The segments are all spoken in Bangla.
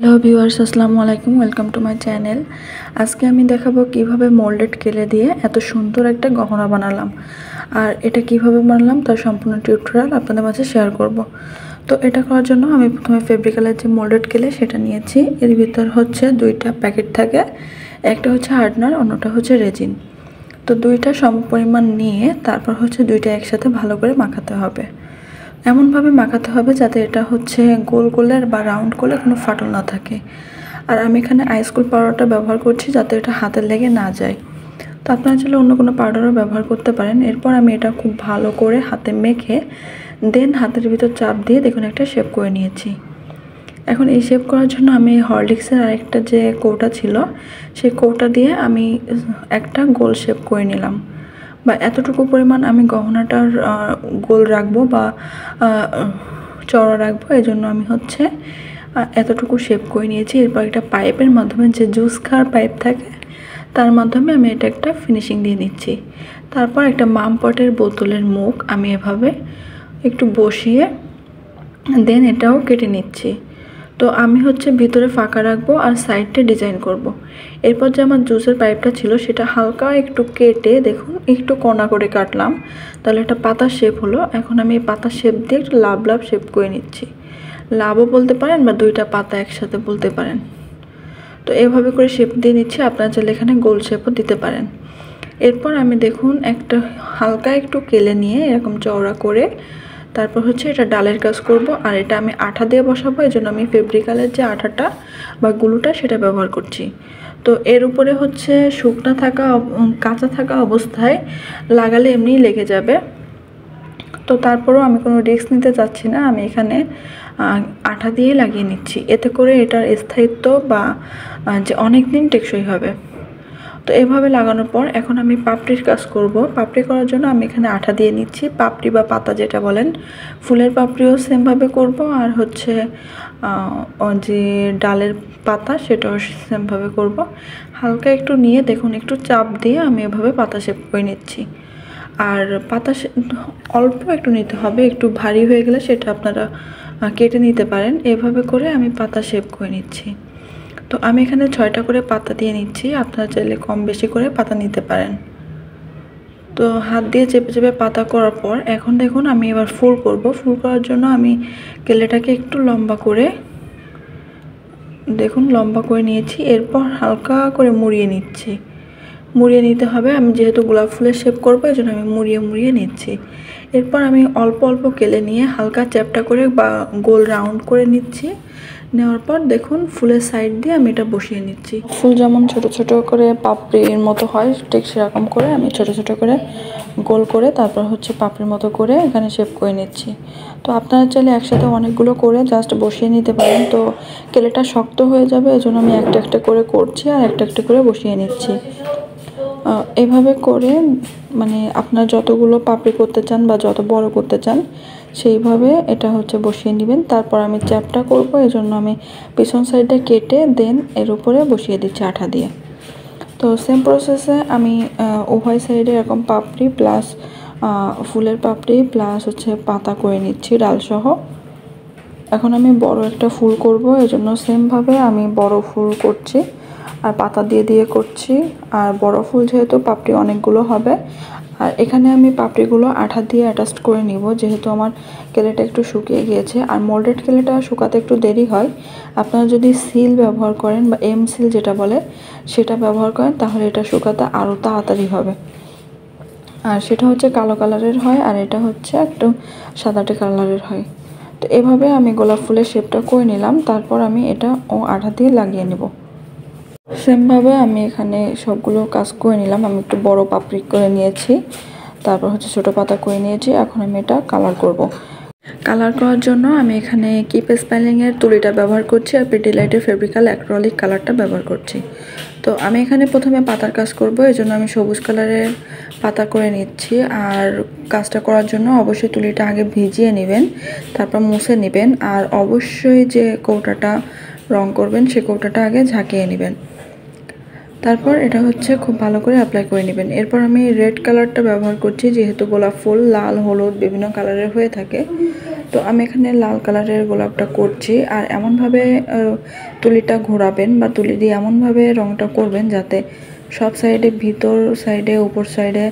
হ্যালো ভিউয়ার্স, আসসালামু আলাইকুম। Welcome to my channel. আজকে আমি দেখাবো কিভাবে মোল্ডেড ক্লে দিয়ে এত সুন্দর একটা গহনা বানালাম, আর এটা কিভাবে বানালাম তার সম্পূর্ণ টিউটোরিয়াল আপনাদের মাঝে শেয়ার করব। তো এটা করার জন্য আমি প্রথমে ফেব্রিকালের যে মোল্ডেড ক্লে সেটা নিয়েছি। এর ভিতর হচ্ছে দুইটা প্যাকেট থাকে, একটা হচ্ছে হার্ডনার, অন্যটা হচ্ছে রেজিন। তো দুইটা সম পরিমাণ নিয়ে তারপর হচ্ছে দুইটা একসাথে ভালো করে মাখাতে হবে। এমনভাবে মাখাতে হবে যাতে এটা হচ্ছে গোল করলে বা রাউন্ড করলে কোনো ফাটল না থাকে। আর আমি এখানে আইসকুল পাউডারটা ব্যবহার করছি যাতে এটা হাতে লেগে না যায়। তো আপনারা চাইলে অন্য কোনো পাউডারও ব্যবহার করতে পারেন। এরপর আমি এটা খুব ভালো করে হাতে মেখে দেন হাতের ভিতর চাপ দিয়ে দেখুন একটা শেপ করে নিয়েছি। এখন এই শেপ করার জন্য আমি হরলিক্সের আরেকটা যে কৌটা ছিল সেই কৌটা দিয়ে আমি একটা গোল শেপ করে নিলাম, বা এতটুকু পরিমাণ আমি গহনাটার গোল রাখবো বা চওড়া রাখবো, এই জন্য আমি হচ্ছে এতটুকু শেপ করে নিয়েছি। এরপর একটা পাইপের মাধ্যমে, যে জুস খাওয়ার পাইপ থাকে তার মাধ্যমে আমি এটা একটা ফিনিশিং দিয়ে নিচ্ছি। তারপর একটা মাম পটের বোতলের মুখ আমি এভাবে একটু বসিয়ে দেন এটাও কেটে নিচ্ছি। তো আমি হচ্ছে ভিতরে ফাঁকা রাখবো আর সাইডে ডিজাইন করব। এরপর যে আমার জুসের পাইপটা ছিল সেটা হালকা একটু কেটে দেখুন একটু কোনা করে কাটলাম, তাহলে একটা পাতা শেপ হলো। এখন আমি এই পাতা শেপ দিয়ে একটু লাভ লাভ শেপ করে নিচ্ছি। লাভও বলতে পারেন বা দুইটা পাতা একসাথে বলতে পারেন। তো এভাবে করে শেপ দিয়ে নিচ্ছি, আপনারা চাইলে এখানে গোল শেপও দিতে পারেন। এরপর আমি দেখুন একটা হালকা একটু কেলে নিয়ে এরকম চওড়া করে তারপর হচ্ছে এটা ডালের কাজ করব। আর এটা আমি আঠা দিয়ে বসাবো, এই জন্য আমি ফেব্রিকালের যে আঠাটা বা গুলুটা সেটা ব্যবহার করছি। তো এর উপরে হচ্ছে শুকনা থাকা কাঁচা থাকা অবস্থায় লাগালে এমনিই লেগে যাবে। তো তারপরেও আমি কোনো রিস্ক নিতে চাচ্ছি না, আমি এখানে আঠা দিয়ে লাগিয়ে নিচ্ছি। এতে করে এটার স্থায়িত্ব বা যে অনেক দিন টেকসই হবে। তো এভাবে লাগানোর পর এখন আমি পাপড়ির কাজ করব। পাপড়ি করার জন্য আমি এখানে আঠা দিয়ে নিচ্ছি। পাপড়ি বা পাতা যেটা বলেন, ফুলের পাপড়িও সেমভাবে করব, আর হচ্ছে যে ডালের পাতা সেটাও সেমভাবে করব। হালকা একটু নিয়ে দেখুন একটু চাপ দিয়ে আমি এভাবে পাতা শেপ করে নিচ্ছি। আর পাতা অল্প একটু নিতে হবে, একটু ভারী হয়ে গেলে সেটা আপনারা কেটে নিতে পারেন। এভাবে করে আমি পাতা শেপ করে নিচ্ছি। তো আমি এখানে 6টা করে পাতা দিয়ে নিচ্ছি, আপনারা চাইলে কম বেশি করে পাতা নিতে পারেন। তো হাত দিয়ে চেপে চেপে পাতা করার পর এখন দেখুন আমি এবার ফুল করব। ফুল করার জন্য আমি কেলেটাকে একটু লম্বা করে দেখুন লম্বা করে নিয়েছি। এরপর হালকা করে মুড়িয়ে নিচ্ছি। মুড়িয়ে নিতে হবে, আমি যেহেতু গোলাপ ফুলের শেপ করবো এই জন্য আমি মুড়িয়ে মুড়িয়ে নিচ্ছি। এরপর আমি অল্প অল্প কেলে নিয়ে হালকা চ্যাপটা করে বা গোল রাউন্ড করে নিচ্ছি। নেওয়ার পর দেখুন ফুলের সাইড দিয়ে আমি এটা বসিয়ে নিচ্ছি। ফুল যেমন ছোট ছোট করে পাপড়ির মতো হয় ঠিক সেরকম করে আমি ছোট ছোট করে গোল করে তারপর হচ্ছে পাপড়ির মতো করে এখানে শেপ করে নিচ্ছি। তো আপনারা চাইলে একসাথে অনেকগুলো করে জাস্ট বসিয়ে নিতে পারেন। তো কেলেটা শক্ত হয়ে যাবে, এই জন্য আমি একটা একটা করে করছি আর একটা একটা করে বসিয়ে নিচ্ছি। এভাবে করে মানে আপনারা যতগুলো পাপড়ি করতে চান বা যত বড় করতে চান সেইভাবে এটা হচ্ছে বসিয়ে নেবেন। তারপর আমি চ্যাপটা করব, এই জন্য আমি পিছন সাইডটা কেটে দেন এর উপরে বসিয়ে দিচ্ছি আঠা দিয়ে। তো সেম প্রসেসে আমি উভয় সাইডে এরকম পাপড়ি প্লাস ফুলের পাপড়ি প্লাস হচ্ছে পাতা করে নিচ্ছি ডালসহ। এখন আমি বড় একটা ফুল করব, এই জন্য সেমভাবে আমি বড় ফুল করছি আর পাতা দিয়ে দিয়ে করছি। আর বড় ফুল যেহেতু পাপড়ি অনেকগুলো হবে, আর এখানে আমি পাপড়িগুলো আঠা দিয়ে অ্যাটাচ করে নিব, যেহেতু আমার কেলেটা একটু শুকিয়ে গিয়েছে। আর মোল্ডেড কেলেটা শুকাতে একটু দেরি হয়। আপনারা যদি সিল ব্যবহার করেন বা এম সিল যেটা বলে সেটা ব্যবহার করেন তাহলে এটা শুকাতে আরও তাড়াতাড়ি হবে। আর সেটা হচ্ছে কালো কালারের হয়, আর এটা হচ্ছে একটু সাদাটে কালারের হয়। তো এভাবে আমি গোলাপ ফুলের শেপটা করে নিলাম। তারপর আমি এটা আঠা দিয়ে লাগিয়ে নেব। সেমভাবে আমি এখানে সবগুলো কাজ করে নিলাম। আমি একটু বড় পাপড়ি করে নিয়েছি, তারপর হচ্ছে ছোট পাতা করে নিয়েছি। এখন আমি এটা কালার করব। কালার করার জন্য আমি এখানে কিপ স্পাইলিংয়ের তুলিটা ব্যবহার করছি আর পেডিলাইটের ফেব্রিকাল অ্যাক্রিলিক কালারটা ব্যবহার করছি। তো আমি এখানে প্রথমে পাতার কাজ করব, এই জন্য আমি সবুজ কালারের পাতা করে নিচ্ছি। আর কাজটা করার জন্য অবশ্যই তুলিটা আগে ভিজিয়ে নেবেন, তারপর মুছে নেবেন। আর অবশ্যই যে কৌটাটা রং করবেন সে কৌটাটা আগে ঝাঁকিয়ে নেবেন। তারপর এটা হচ্ছে খুব ভালো করে অ্যাপ্লাই করে নেবেন। এরপর আমি রেড কালারটা ব্যবহার করছি, যেহেতু গোলাপ ফুল লাল হলুদ বিভিন্ন কালারের হয়ে থাকে। তো আমি এখানে লাল কালারের গোলাপটা করছি। আর এমনভাবে তুলিটা ঘোরাবেন বা তুলি দিয়ে এমনভাবে রঙটা করবেন যাতে সব সাইডে, ভিতর সাইডে, উপর সাইডে,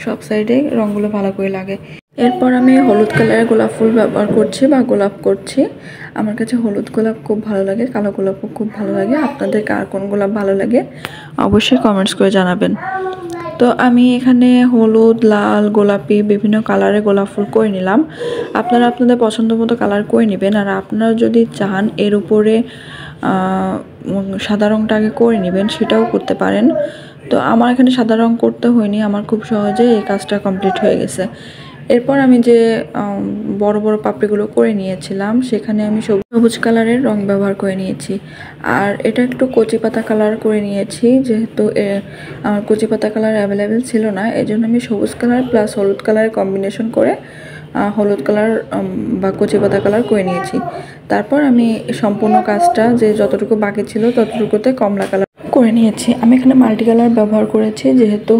সব সাইডে রঙগুলো ভালো করে লাগে। এরপর আমি হলুদ কালারের গোলাপ ফুল ব্যবহার করছি বা গোলাপ করছি। আমার কাছে হলুদ গোলাপ খুব ভালো লাগে, কালো গোলাপও খুব ভালো লাগে। আপনাদের কার কোন গোলাপ ভালো লাগে অবশ্যই কমেন্টস করে জানাবেন। তো আমি এখানে হলুদ, লাল, গোলাপি বিভিন্ন কালারের গোলাপ ফুল করে নিলাম। আপনারা আপনাদের পছন্দ মতো কালার করে নেবেন। আর আপনারা যদি চান এর উপরে সাদা রঙটা আগে করে নেবেন, সেটাও করতে পারেন। তো আমার এখানে সাদা রঙ করতে হয়নি, আমার খুব সহজে এই কাজটা কমপ্লিট হয়ে গেছে। এরপর আমি যে বড় বড় পাপড়িগুলো করে নিয়েছিলাম সেখানে আমি সবুজ কালারের রং ব্যবহার করে নিয়েছি। আর এটা একটু কচি পাতা কালার করে নিয়েছি, যেহেতু আমার কচি পাতা কালার অ্যাভেলেবেল ছিল না, এই জন্য আমি সবুজ কালার প্লাস হলুদ কালারের কম্বিনেশন করে হলুদ কালার বা কচি পাতা কালার করে নিয়েছি। তারপর আমি সম্পূর্ণ কাজটা যে যতটুকু বাকি ছিল ততটুকুতে কমলা কালার করে নিয়েছি। আমি এখানে মাল্টি কালার ব্যবহার করেছি, যেহেতু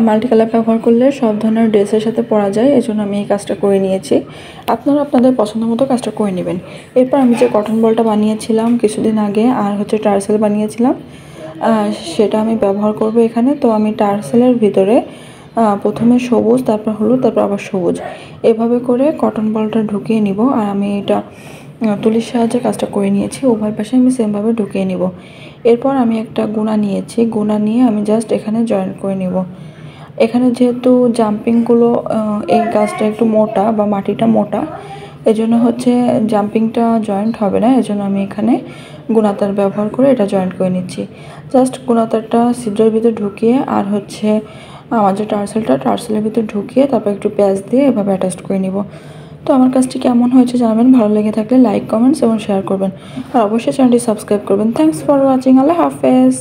মাল্টি কালার ব্যবহার করলে সব ধরনের ড্রেসের সাথে পরা যায়, এজন্য আমি এই কাজটা করে নিয়েছি। আপনারা আপনাদের পছন্দ মতো কাজটা করে নেবেন। এরপর আমি যে কটন বলটা বানিয়েছিলাম কিছুদিন আগে আর হচ্ছে টার্সেল বানিয়েছিলাম, সেটা আমি ব্যবহার করব এখানে। তো আমি টার্সেলের ভিতরে প্রথমে সবুজ, তারপর হলুদ, তারপর আবার সবুজ, এভাবে করে কটন বলটা ঢুকিয়ে নিব। আর আমি এটা তুলির সাহায্যে কাজটা করে নিয়েছি, উভয় পাশে আমি সেমভাবে ঢুকিয়ে নিব। এরপর আমি একটা গুণা নিয়েছি, গুণা নিয়ে আমি জাস্ট এখানে জয়েন করে নিব। এখানে যেহেতু জাম্পিংগুলো এই গাছটা একটু মোটা বা মাটিটা মোটা, এজন্য হচ্ছে জাম্পিংটা জয়েন্ট হবে না, এজন্য আমি এখানে গুণাতার ব্যবহার করে এটা জয়েন্ট করে নিচ্ছি। জাস্ট গুণাতারটা ছিদ্রের ভিতরে ঢুকিয়ে আর হচ্ছে আমার যে টার্সেলের ভিতরে ঢুকিয়ে তারপর একটু পেঁয়াজ দিয়ে এভাবে অ্যাটাচ করে নিব। তো আমার কাজটি কেমন হয়েছে জানাবেন, ভালো লেগে থাকলে লাইক, কমেন্টস এবং শেয়ার করবেন। আর অবশ্যই চ্যানেলটি সাবস্ক্রাইব করবেন। Thanks for watching. আল্লাহ হাফেজ।